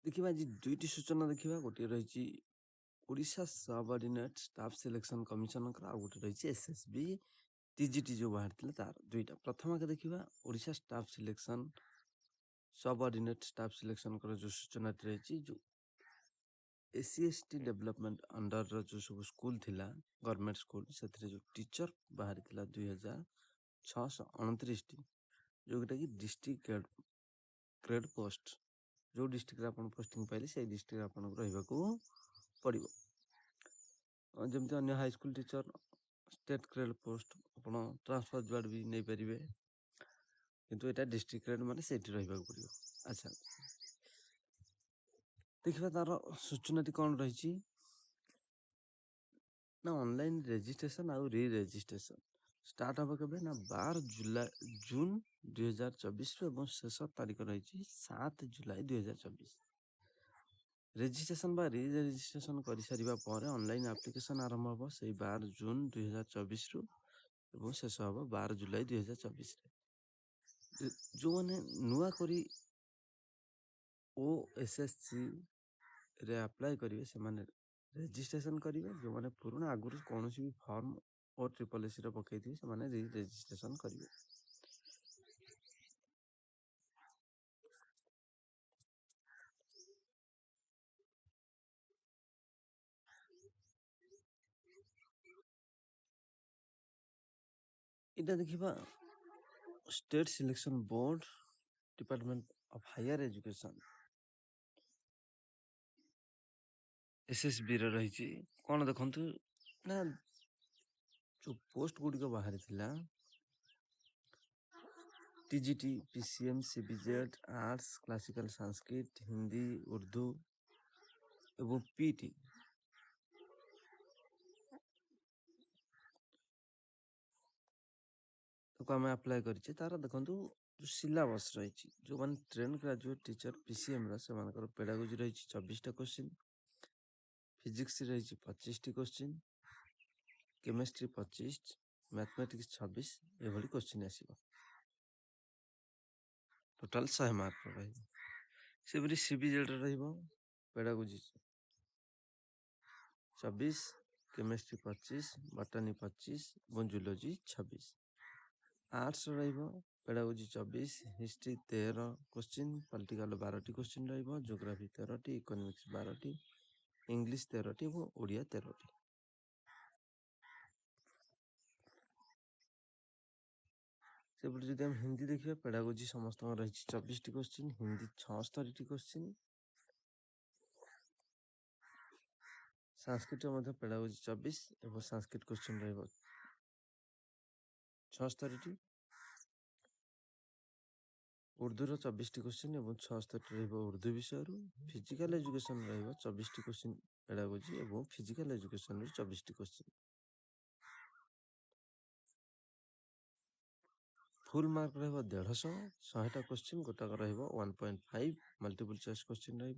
देखिए आज दुईटी सूचना देखा गोटे रही Odisha subordinate staff selection commission आ गोटे रही एसएसबी टीजीटी जो बाहर तार दुईटा प्रथम के देखा Odisha staff selection subordinate staff selection जो सूचना रही जो एससी एसटी डेवलपमेंट अंडर जो सब स्कूल थिला गवर्नमेंट स्कूल से जो टीचर बाहर 2629 टी जोटा कि डिस्ट्रिक्ट ग्रेड पोस्ट जो डिस्ट्रिक्ट आप पोस्टिंग पाइले से डिस्ट्रिक्ट आपको रही पड़ो जमी अन्य high school teacher state grade post आप ट्रांसफर जुआड़ भी नहीं पारे किंतु एटा डिस्ट्रिक्ट ग्रेड माने से रहा पड़ो। अच्छा देखा तार सूचना कौन रही ना ऑनलाइन रजिस्ट्रेशन आउ री रजिस्ट्रेशन स्टार्ट हम के ना 12 जून 2024 शेष तारीख रही 7 जुलाई 2024 रेजिस्ट्रेशन बा री रेजिस्ट्रेशन कर सारिबा पर ऑनलाइन एप्लिकेशन आरंभ हम से 12 जून 2024 रु शेष हम 12 जुलाई 2024 जो मैंने नुआ करी ओएसएससी रे अप्लाई करेंगे से माने रेजिस्ट्रेशन करेंगे जो मैंने पुराना आगुरी कौन भी फॉर्म और ट्रिपल एसी पकई थी से माने री रेजिस्ट्रेशन करेंगे। इटा देखिबा state selection board department of higher education SSB रे रही कौन देखंतु ना जो पोस्ट गुड़िक बाहर थिला TGT PCM CBZ arts classical Sanskrit Hindi Urdu एवं पीटी तो आम अप्लाई करें तार देखो जो सिलेबस रही जो मैंने ट्रेन ग्रेजुएट टीचर पीसीएम से पेडागोजी रही 24टा क्वेश्चन फिजिक्स रही 25टी क्वेश्चन केमिस्ट्री 25 मैथमेटिक्स 26 ये क्वेश्चन आसो टोटाल 100 मार्क रही सीबीजेड पेडागोजी 24 केमिस्ट्री 25 बटानी 25 और zoology 26 arts pedagogy 24 history 13 question political 12टी क्वेश्चन ज्योग्राफी 13टी इकोनॉमिक्स 12टी इंग्लिश 13टी और ओडिया 13टी से जब हम हिंदी देखिए पेडागोजी समस्त रही 24टी क्वेश्चन हिंदी 76टी क्वेश्चन संस्कृत पेडागोजी 24 और संस्कृत क्वेश्चन रही 76टी उर्दूर 24टी क्वेश्चन और 76टी रही उर्दू विषय फिजिकल एजुकेशन रही 24टी क्वेश्चन पेडागोजी और फिजिकल एजुकेशन 24टी क्वेश्चन फुल मार्क रही 150 100टा क्वेश्चन गोटाक रही 1.5 मल्टीपल चॉइस क्वेश्चन रही